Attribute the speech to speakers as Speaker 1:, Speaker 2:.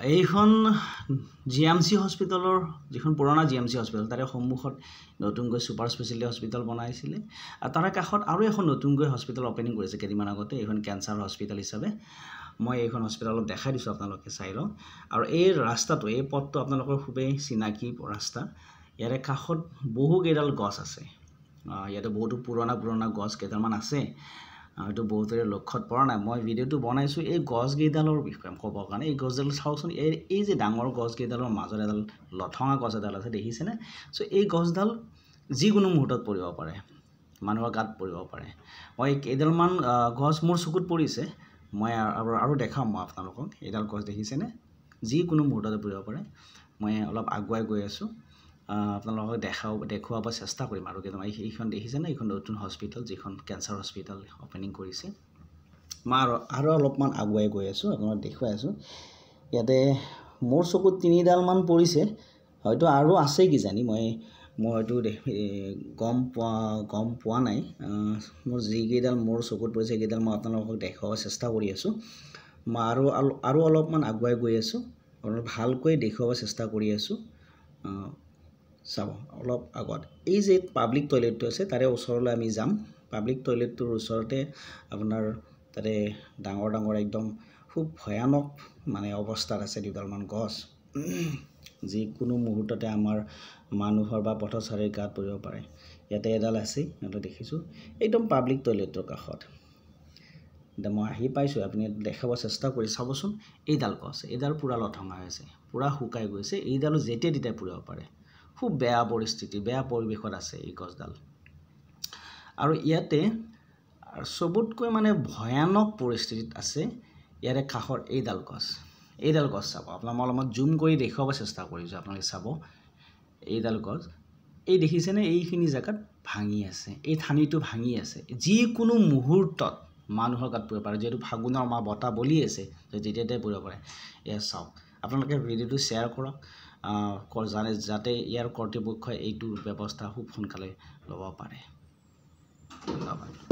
Speaker 1: এইখন জিএমচি হস্পিটেলৰ যিখন পুৰণা জিএমচি হস্পিটেল তাৰে সন্মুখত নতুনকৈ সুপাৰ স্পেচিয়েলিটি হস্পিটেল বনাইছিলে আৰু তাৰ কাষত আৰু এখন নতুনকৈ হস্পিটেল ওপেনিং কৰিছে কেইদিনমান আগতে এইখন কেঞ্চাৰ হস্পিটেল হিচাপে মই এইখন হস্পিটেলত দেখাই দিছোঁ আপোনালোকে চাই লওক আৰু এই ৰাস্তাটো এই পথটো আপোনালোকৰ খুবেই চিনাকি ৰাস্তা ইয়াৰে কাষত বহু কেইডাল গছ আছে ইয়াতে বহুতো পুৰণা গছ কেইডালমান আছে হয়তো বহুতৰে লক্ষ্যত পৰা নাই মই ভিডিঅ'টো বনাইছোঁ এই গছকেইডালৰ বিষয়ে ক'বৰ কাৰণে এই গছডাল চাওকচোন এই যে ডাঙৰ গছকেইডালৰ মাজত এডাল লঠঙা গছ এডাল আছে দেখিছেনে চ' এই গছডাল যিকোনো মুহূৰ্তত পৰিব পাৰে মানুহৰ গাত পৰিব পাৰে মই কেইডালমান গছ মোৰ চকুত পৰিছে মই আৰু দেখাম মই আপোনালোকক এইডাল গছ দেখিছেনে যিকোনো মুহূৰ্ততে পৰিব পাৰে মই অলপ আগুৱাই গৈ আছোঁ আপোনালোকক দেখুৱাব চেষ্টা কৰিম আৰু কেইটামান এইখন দেখিছেনে এইখন নতুন হস্পিটেল যিখন কেঞ্চাৰ হস্পিটেল ওপেনিং কৰিছে মই আৰু অলপমান আগুৱাই গৈ আছোঁ আপোনালোকক দেখুৱাই আছোঁ ইয়াতে মোৰ চকুত 3ডালমান পৰিছে হয়তো আৰু আছে কিজানি মই হয়তো গম পোৱা নাই মোৰ যিকেইডাল মোৰ চকুত পৰিছে সেইকেইডাল মই আপোনালোকক দেখুৱাব চেষ্টা কৰি আছোঁ মই আৰু অলপমান আগুৱাই গৈ আছোঁ আৰু ভালকৈ দেখুৱাব চেষ্টা কৰি আছোঁ চাব অলপ আগত এই যে পাব্লিক টয়লেটটো আছে তাৰে ওচৰলৈ আমি যাম পাব্লিক টয়লেটটোৰ ওচৰতে আপোনাৰ তাৰে ডাঙৰ একদম খুব ভয়ানক মানে অৱস্থাত আছে দুডালমান গছ যিকোনো মুহূৰ্ততে আমাৰ মানুহৰ বা পথচাৰীৰ গাত পৰিব পাৰে ইয়াতে এডাল আছে ইয়াতে দেখিছোঁ একদম পাব্লিক টয়লেটৰ কাষত এতিয়া মই আহি পাইছোঁ আপুনি দেখাব চেষ্টা কৰি চাবচোন এইডাল গছ এইডাল পূৰা লঠঙা হৈছে পূৰা শুকাই গৈছে এইডালো যেতিয়া তেতিয়া পৰিব পাৰে খুব বেয়া পৰিস্থিতি বেয়া পৰিৱেশত আছে এই গছডাল আৰু ইয়াতে সবতকৈ মানে ভয়ানক পৰিস্থিতিত আছে ইয়াৰে কাষৰ এইডাল গছ চাব আপোনাক মই অলপমান জুম কৰি দেখুৱাব চেষ্টা কৰিছোঁ আপোনালোকে চাব এইডাল গছ এই দেখিছেনে এইখিনি জেগাত ভাঙি আছে এই ঠানিটো ভাঙি আছে যিকোনো মুহূৰ্তত মানুহৰ গাত পৰিব পাৰে যেহেতু ফাগুনৰ মাহ বতাহ বলি আছে যেতিয়াই পৰিব পাৰে এয়া চাওক আপোনালোকে ভিডিঅ'টো শ্বেয়াৰ কৰক জানে যাতে ইয়াৰ কৰ্তৃপক্ষই এইটো ব্যৱস্থা খুব সোনকালে ল'ব পাৰে ধন্যবাদ